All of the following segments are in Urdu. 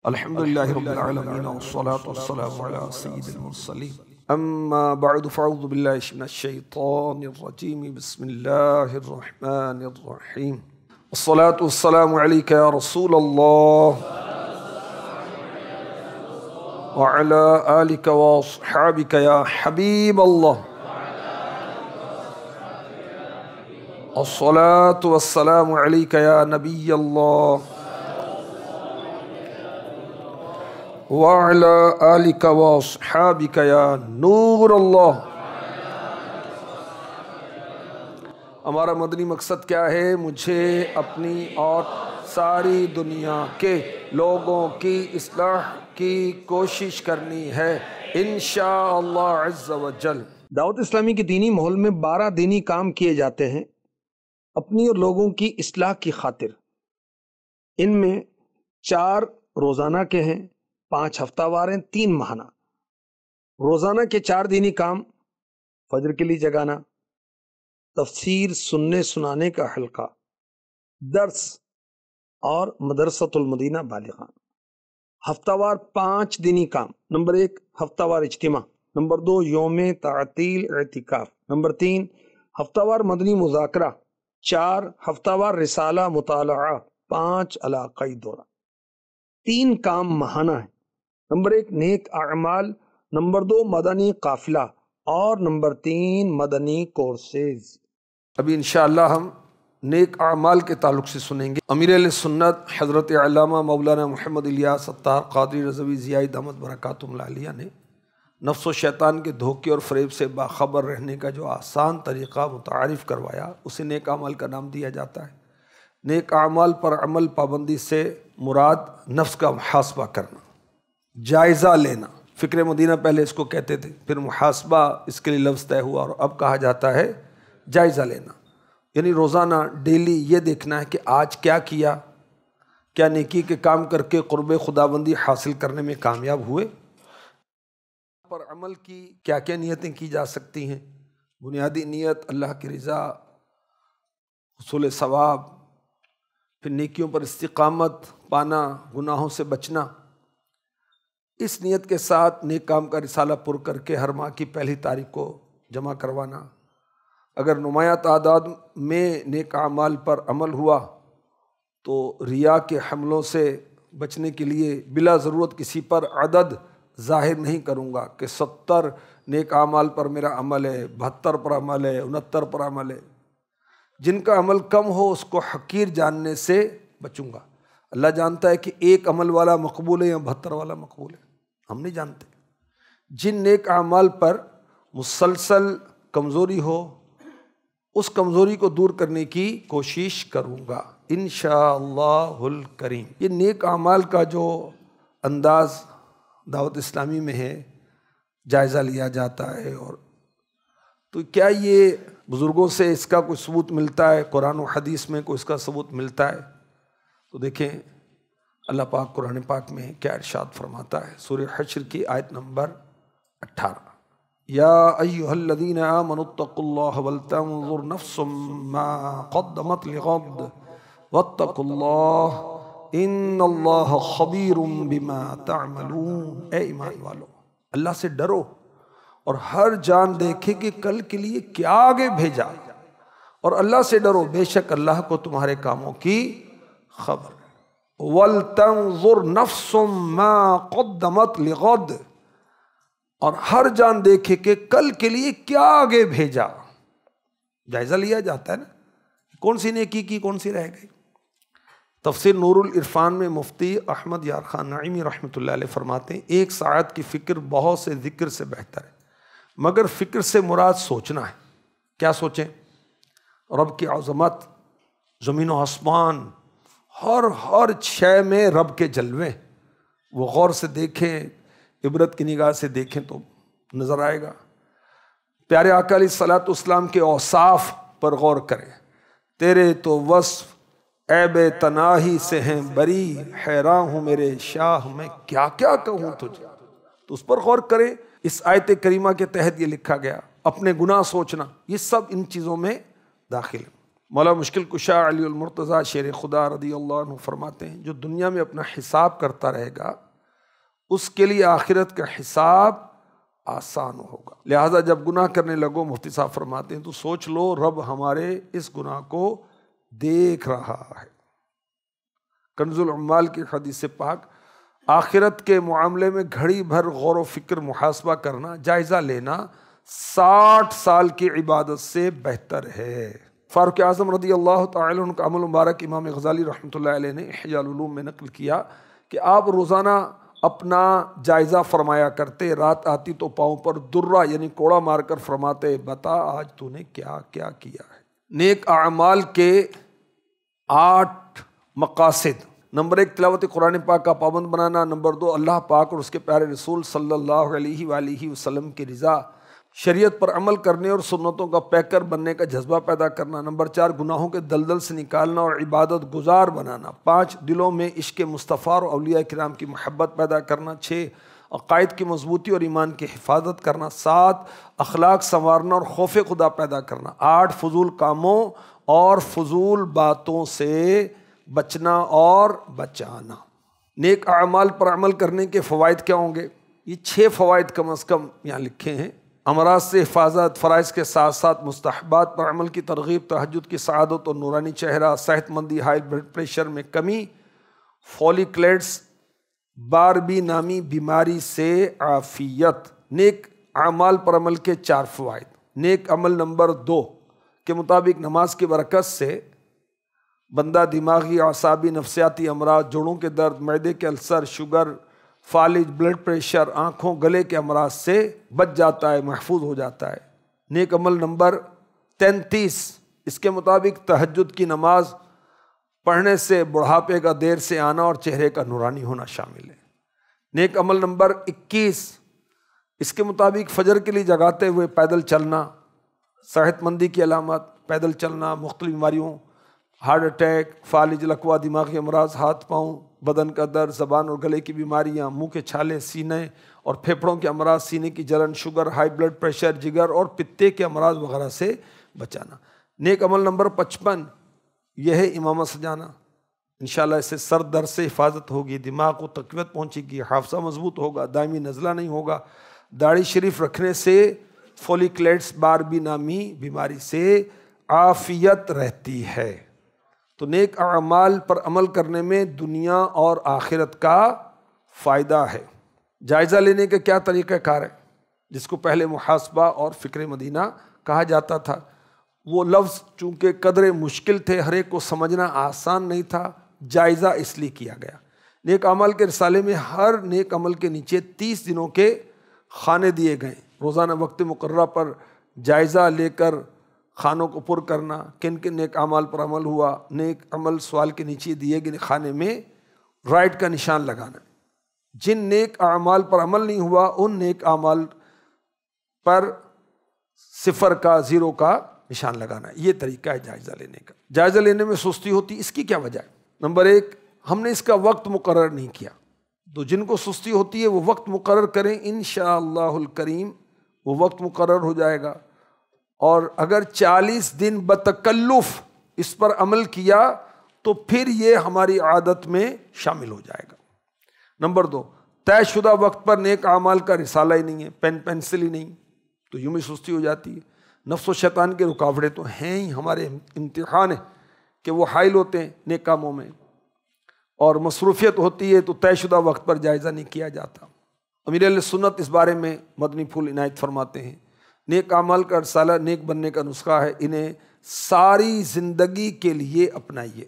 الحمدللہ رب العالمین والصلاة والسلام علی سید المرسلین اما بعد فاعوذ باللہ من الشیطان الرجیم بسم اللہ الرحمن الرحیم الصلاة والسلام علیک یا رسول اللہ وعلی آلک واصحابک یا حبیب اللہ الصلاة والسلام علیک یا نبی اللہ وَعَلَىٰ آلِكَ وَأَصْحَابِكَ يَا نور اللہ۔ ہمارا مدنی مقصد کیا ہے؟ مجھے اپنی اور ساری دنیا کے لوگوں کی اصلاح کی کوشش کرنی ہے انشاءاللہ عز و جل۔ دعوت اسلامی کے دینی ماحول میں 12 دینی کام کیے جاتے ہیں اپنی اور لوگوں کی اصلاح کی خاطر۔ ان میں 4 روزانہ کے ہیں، 5 ہفتہ وار ہیں، 3 ماہانہ۔ روزانہ کے 4 دینی کام: فجر کے لیے جگانا، تفسیر سننے سنانے کا حلقہ، درس اور مدرسۃ المدینہ بالغان۔ ہفتہ وار 5 دینی کام: نمبر 1 ہفتہ وار اجتماع، نمبر 2 یوم تعطیل اعتکاف، نمبر 3 ہفتہ وار مدنی مذاکرہ، 4 ہفتہ وار رسالہ مطالعہ، 5 علاقائی دورہ۔ 3 کام ماہانہ ہیں: نمبر 1 نیک اعمال، نمبر 2 مدنی قافلہ اور نمبر 3 مدنی کورسز۔ ابھی انشاءاللہ ہم نیک اعمال کے تعلق سے سنیں گے۔ امیر اہل سنت حضرت علامہ مولانا محمد الیاس اتار قادری رضوی ضیائی دامت برکاتہ العالیہ نے نفس و شیطان کے دھوکے اور فریب سے باخبر رہنے کا جو آسان طریقہ متعارف کروایا، اسے نیک اعمال کا نام دیا جاتا ہے۔ نیک اعمال پر عمل پابندی سے مراد نفس کا محاسبہ کرنا، جائزہ لینا۔ فکر مدینہ پہلے اس کو کہتے تھے، پھر محاسبہ اس کے لیے لفظ طے ہوا، اور اب کہا جاتا ہے جائزہ لینا۔ یعنی روزانہ ڈیلی یہ دیکھنا ہے کہ آج کیا کیا، کیا نیکی کے کام کر کے قرب خداوندی حاصل کرنے میں کامیاب ہوئے۔ پر عمل کی کیا کیا نیتیں کی جا سکتی ہیں؟ بنیادی نیت اللہ کی رضا، حصول ثواب، پھر نیکیوں پر استقامت پانا، گناہوں سے بچنا۔ اس نیت کے ساتھ نیک کام کا رسالہ پر کر کے ہر ماہ کی پہلی تاریخ کو جمع کروانا۔ اگر نمایاں تعداد میں نیک اعمال پر عمل ہوا تو ریا کے حملوں سے بچنے کے لیے بلا ضرورت کسی پر عدد ظاہر نہیں کروں گا کہ 70 نیک اعمال پر میرا عمل ہے، 72 پر عمل ہے، 69 پر عمل ہے۔ جن کا عمل کم ہو اس کو حقیر جاننے سے بچوں گا۔ اللہ جانتا ہے کہ 1 عمل والا مقبول ہے یا 72 والا مقبول ہے، ہم نہیں جانتے۔ جن نیک اعمال پر مسلسل کمزوری ہو اس کمزوری کو دور کرنے کی کوشش کروں گا انشاءاللہ الکریم۔ یہ نیک اعمال کا جو انداز دعوت اسلامی میں ہے، جائزہ لیا جاتا ہے، اور تو کیا یہ بزرگوں سے اس کا کوئی ثبوت ملتا ہے؟ قرآن و حدیث میں کوئی اس کا ثبوت ملتا ہے؟ تو دیکھیں اللہ پاک قرآن پاک میں کیا ارشاد فرماتا ہے۔ سورہ حشر کی آیت نمبر 18: یا ایھا الذین آمنوا اتقوا اللہ ولتنظر نفس ما قدمت لغد واتقوا اللہ ان اللہ خبیر بما تعملون۔ اے ایمان والو، اللہ سے ڈرو اور ہر جان دیکھے کہ کل کے لیے کیا آگے بھیجا، اور اللہ سے ڈرو، بے شک اللہ کو تمہارے کاموں کی خبر۔ وَلْتَنظُرْ نَفْسٌ مَا قَدَّمَتْ لِغَدٍ، اور ہر جان دیکھے کہ کل کے لیے کیا آگے بھیجا۔ جائزہ لیا جاتا ہے نا، کون سی نیکی کی، کون سی رہ گئی۔ تفسیر نور العرفان میں مفتی احمد یار خان نعیمی رحمۃ اللہ علیہ فرماتے ہیں، 1 ساعت کی فکر بہت سے ذکر سے بہتر ہے، مگر فکر سے مراد سوچنا ہے۔ کیا سوچیں؟ رب کی عظمت، زمین و آسمان، ہر شے میں رب کے جلوے، وہ غور سے دیکھیں، عبرت کی نگاہ سے دیکھیں تو نظر آئے گا۔ پیارے آقا علیہ الصلوۃ والسلام کے اوصاف پر غور کریں، تیرے تو وصف عیب تناہی سے ہیں بری، حیران ہوں میرے شاہ میں کیا کیا کہوں تجھے۔ تو اس پر غور کریں۔ اس آیت کریمہ کے تحت یہ لکھا گیا، اپنے گناہ سوچنا، یہ سب ان چیزوں میں داخل ہے۔ مولا مشکل کشا علی المرتضیٰ شیر خدا رضی اللہ عنہ فرماتے ہیں جو دنیا میں اپنا حساب کرتا رہے گا اس کے لیے آخرت کا حساب آسان ہوگا۔ لہٰذا جب گناہ کرنے لگو، مفتی صاحب فرماتے ہیں، تو سوچ لو رب ہمارے اس گناہ کو دیکھ رہا ہے۔ کنز العمال کی حدیث پاک، آخرت کے معاملے میں گھڑی بھر غور و فکر محاسبہ کرنا، جائزہ لینا 60 سال کی عبادت سے بہتر ہے۔ فاروق اعظم رضی اللہ تعالی عنہ کا عمل مبارک امام غزالی رحمۃ اللہ علیہ نے احیاء العلوم میں نقل کیا کہ آپ روزانہ اپنا جائزہ فرمایا کرتے، رات آتی تو پاؤں پر درہ یعنی کوڑا مار کر فرماتے، بتا آج تو نے کیا کیا کیا ہے۔ نیک اعمال کے 8 مقاصد: نمبر 1 تلاوت قرآن پاک کا پابند بنانا، نمبر 2 اللہ پاک اور اس کے پیارے رسول صلی اللہ علیہ وآلہ وسلم کی رضا، شریعت پر عمل کرنے اور سنتوں کا پیکر بننے کا جذبہ پیدا کرنا، نمبر 4 گناہوں کے دلدل سے نکالنا اور عبادت گزار بنانا، 5 دلوں میں عشق مصطفیٰ اور اولیاء کرام کی محبت پیدا کرنا، 6 عقائد کی مضبوطی اور ایمان کی حفاظت کرنا، 7 اخلاق سنوارنا اور خوف خدا پیدا کرنا، 8 فضول کاموں اور فضول باتوں سے بچنا اور بچانا۔ نیک اعمال پر عمل کرنے کے فوائد کیا ہوں گے؟ یہ 6 فوائد کم از کم یہاں لکھے ہیں۔ امراض سے حفاظت، فرائض کے ساتھ ساتھ مستحبات پر عمل کی ترغیب، تہجد کی سعادت اور نورانی چہرہ، صحت مندی، ہائی بلڈ پریشر میں کمی، فولیکلیٹس باربی نامی بیماری سے عافیت۔ نیک اعمال پر عمل کے 4 فوائد۔ نیک عمل نمبر 2 کے مطابق نماز کی برکت سے بندہ دماغی، اعصابی، نفسیاتی امراض، جوڑوں کے درد، معدے کے السر، شوگر، فالج، بلڈ پریشر، آنکھوں گلے کے امراض سے بچ جاتا ہے، محفوظ ہو جاتا ہے۔ نیک عمل نمبر 33 اس کے مطابق تہجد کی نماز پڑھنے سے بڑھاپے کا دیر سے آنا اور چہرے کا نورانی ہونا شامل ہے۔ نیک عمل نمبر 21 اس کے مطابق فجر کے لیے جگاتے ہوئے پیدل چلنا، صحت مندی کی علامت، پیدل چلنا مختلف بیماریوں، ہارٹ اٹیک، فالج، لکوہ، دماغی امراض، ہاتھ پاؤں، بدن کا درد، زبان اور گلے کی بیماریاں، منہ کے چھالے، سینے اور پھیپھڑوں کے امراض، سینے کی جلن، شوگر، ہائی بلڈ پریشر، جگر اور پتے کے امراض وغیرہ سے بچانا۔ نیک عمل نمبر 55 یہ ہے امامہ سجانا، انشاءاللہ اس سے سر درد سے حفاظت ہوگی، دماغ کو تقویت پہنچے گی، حافظہ مضبوط ہوگا، دائمی نزلہ نہیں ہوگا۔ داڑھی شریف رکھنے سے فولیکلیٹس باربی نامی بیماری سے عافیت رہتی ہے۔ تو نیک اعمال پر عمل کرنے میں دنیا اور آخرت کا فائدہ ہے۔ جائزہ لینے کا کیا طریقہ کار ہے؟ جس کو پہلے محاسبہ اور فکر مدینہ کہا جاتا تھا۔ وہ لفظ چونکہ قدر مشکل تھے، ہر ایک کو سمجھنا آسان نہیں تھا، جائزہ اس لیے کیا گیا۔ نیک اعمال کے رسالے میں ہر نیک عمل کے نیچے 30 دنوں کے خانے دیے گئے، روزانہ وقت مقررہ پر جائزہ لے کر خانوں کو پر کرنا، کن کن نیک اعمال پر عمل ہوا، نیک عمل سوال کے نیچے دیے گئے خانے میں رائٹ کا نشان لگانا، جن نیک اعمال پر عمل نہیں ہوا ان نیک اعمال پر 0 کا 0 کا نشان لگانا۔ یہ طریقہ ہے جائزہ لینے کا۔ جائزہ لینے میں سستی ہوتی، اس کی کیا وجہ ہے؟ نمبر 1 ہم نے اس کا وقت مقرر نہیں کیا، تو جن کو سستی ہوتی ہے وہ وقت مقرر کریں، انشاءاللہ الکریم وہ وقت مقرر ہو جائے گا۔ اور اگر 40 دن بتکلف اس پر عمل کیا تو پھر یہ ہماری عادت میں شامل ہو جائے گا۔ نمبر 2 طے شدہ وقت پر نیک اعمال کا رسالہ ہی نہیں ہے، پین پینسل ہی نہیں، تو یوں بھی سستی ہو جاتی ہے۔ نفس و شیطان کے رکاوٹیں تو ہیں ہی، ہمارے امتحان ہے کہ وہ حائل ہوتے ہیں نیک کاموں میں، اور مصروفیت ہوتی ہے تو طے شدہ وقت پر جائزہ نہیں کیا جاتا۔ امیر اہل سنت اس بارے میں مدنی پھول عنایت فرماتے ہیں، نیک اعمال کا رسالہ نیک بننے کا نسخہ ہے، انہیں ساری زندگی کے لیے اپنائیے۔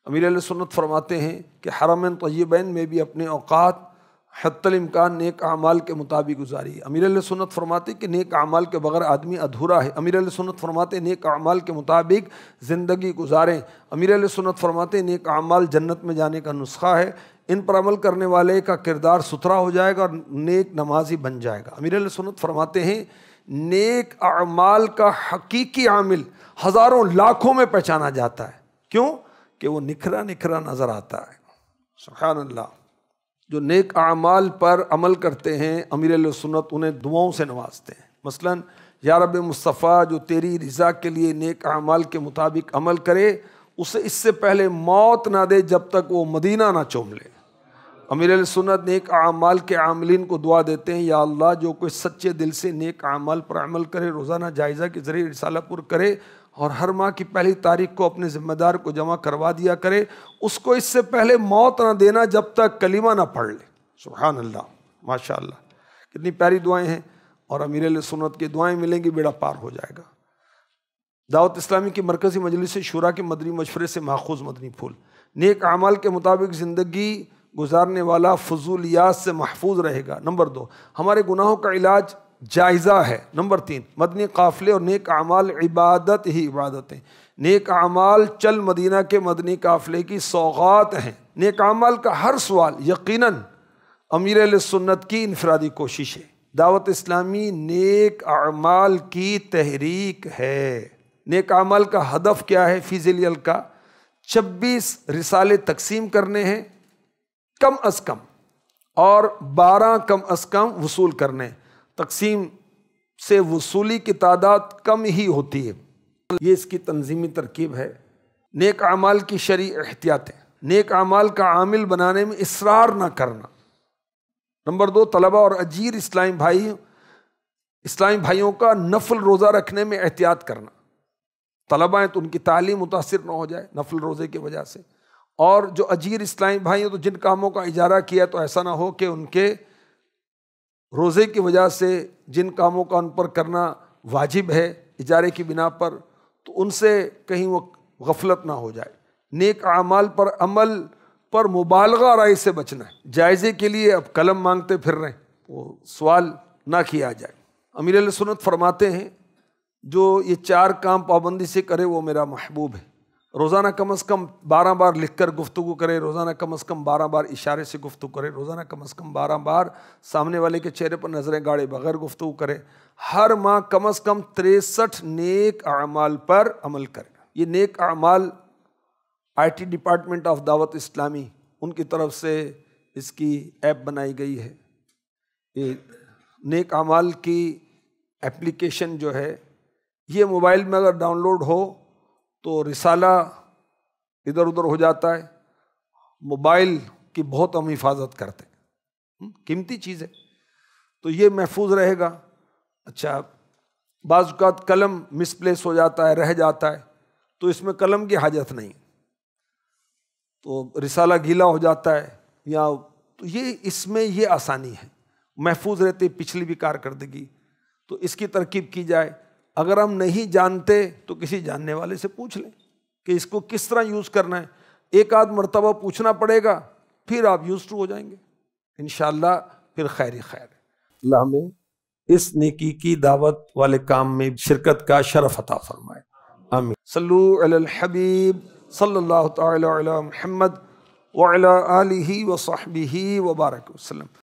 امیر اہل سنت فرماتے ہیں کہ حرمین طیبین میں بھی اپنے اوقات حتی الامکان نیک اعمال کے مطابق گزاری۔ امیر اہل سنت فرماتے ہیں کہ نیک اعمال کے بغیر آدمی ادھورا ہے۔ امیر اہل سنت فرماتے ہیں نیک اعمال کے مطابق زندگی گزاریں۔ امیر اہل سنت فرماتے ہیں نیک اعمال جنت میں جانے کا نسخہ ہے، ان پر عمل کرنے والے کا کردار ستھرا ہو جائے گا اور نیک نمازی بن جائے گا۔ امیر اہل سنت فرماتے ہیں نیک اعمال کا حقیقی عامل ہزاروں لاکھوں میں پہچانا جاتا ہے، کیوں کہ وہ نکھرا نکھرا نظر آتا ہے۔ سبحان اللہ۔ جو نیک اعمال پر عمل کرتے ہیں امیر اہل سنت انہیں دعاؤں سے نوازتے ہیں۔ مثلا یا رب مصطفیٰ جو تیری رضا کے لیے نیک اعمال کے مطابق عمل کرے اسے اس سے پہلے موت نہ دے جب تک وہ مدینہ نہ چوم لے۔ امیر اہل سنت نیک اعمال کے عاملین کو دعا دیتے ہیں، یا اللہ جو کوئی سچے دل سے نیک اعمال پر عمل کرے، روزانہ جائزہ کے ذریعے رسالہ پر کرے اور ہر ماہ کی پہلی تاریخ کو اپنے ذمہ دار کو جمع کروا دیا کرے، اس کو اس سے پہلے موت نہ دینا جب تک کلمہ نہ پڑھ لے۔ سبحان اللہ، ماشاء اللہ، کتنی پیاری دعائیں ہیں، اور امیر اہل سنت کی دعائیں ملیں گی، بیڑا پار ہو جائے گا۔ دعوت اسلامی کی مرکزی مجلس شورا کے مدنی مشورے سے ماخوذ مدنی پھول۔ نیک اعمال کے مطابق زندگی گزارنے والا فضولیات سے محفوظ رہے گا۔ نمبر 2، ہمارے گناہوں کا علاج جائزہ ہے۔ نمبر 3، مدنی قافلے اور نیک اعمال عبادت ہی عبادت ہیں۔ نیک اعمال چل مدینہ کے مدنی قافلے کی سوغات ہیں۔ نیک اعمال کا ہر سوال یقیناً امیر اہل سنت کی انفرادی کوشش ہے۔ دعوت اسلامی نیک اعمال کی تحریک ہے۔ نیک اعمال کا ہدف کیا ہے؟ فی ذیل کا 26 رسالے تقسیم کرنے ہیں کم از کم، اور 12 کم از کم وصول کرنے۔ تقسیم سے وصولی کی تعداد کم ہی ہوتی ہے، یہ اس کی تنظیمی ترکیب ہے۔ نیک اعمال کی شرعی احتیاطیں، نیک اعمال کا عامل بنانے میں اصرار نہ کرنا۔ نمبر 2، طلبہ اور اجیر اسلامی بھائیوں کا نفل روزہ رکھنے میں احتیاط کرنا۔ طلبہ ہیں تو ان کی تعلیم متاثر نہ ہو جائے نفل روزے کی وجہ سے، اور جو اجیر اسلامی بھائی ہیں تو جن کاموں کا اجارہ کیا تو ایسا نہ ہو کہ ان کے روزے کی وجہ سے جن کاموں کا ان پر کرنا واجب ہے اجارے کی بنا پر، تو ان سے کہیں وہ غفلت نہ ہو جائے۔ نیک اعمال پر عمل پر مبالغہ رائے سے بچنا ہے۔ جائزے کے لیے اب قلم مانگتے پھر رہے ہیں، وہ سوال نہ کیا جائے۔ امیر اہل سنت فرماتے ہیں جو یہ 4 کام پابندی سے کرے وہ میرا محبوب ہے۔ روزانہ کم از کم 12 بار لکھ کر گفتگو کرے، روزانہ کم از کم 12 بار اشارے سے گفتگو کرے، روزانہ کم از کم 12 بار سامنے والے کے چہرے پر نظریں گاڑے بغیر گفتگو کرے، ہر ماہ کم از کم 63 نیک اعمال پر عمل کرے۔ یہ نیک اعمال IT ڈپارٹمنٹ آف دعوت اسلامی ان کی طرف سے اس کی ایپ بنائی گئی ہے۔ یہ نیک اعمال کی اپلیکیشن جو ہے یہ موبائل میں اگر ڈاؤن لوڈ ہو تو رسالہ ادھر ادھر ہو جاتا ہے۔ موبائل کی بہت ہم حفاظت کرتے ہیں، قیمتی چیز ہے، تو یہ محفوظ رہے گا۔ اچھا، بعض اوقات قلم مس پلیس ہو جاتا ہے، رہ جاتا ہے، تو اس میں قلم کی حاجت نہیں، تو رسالہ گیلا ہو جاتا ہے یا تو یہ اس میں یہ آسانی ہے، محفوظ رہتے پچھلی بھی کارکردگی۔ تو اس کی ترکیب کی جائے۔ اگر ہم نہیں جانتے تو کسی جاننے والے سے پوچھ لیں کہ اس کو کس طرح یوز کرنا ہے۔ ایک آدھ مرتبہ پوچھنا پڑے گا، پھر آپ یوز ٹو ہو جائیں گے انشاءاللہ، پھر خیر ہی خیر ہے۔ اللہ ہمیں اس نیکی کی دعوت والے کام میں شرکت کا شرف عطا فرمائے، آمین۔ صلو علی الحبیب صلی اللہ تعالی علی محمد وعلی آلہ وصحبہ وبارک وسلم۔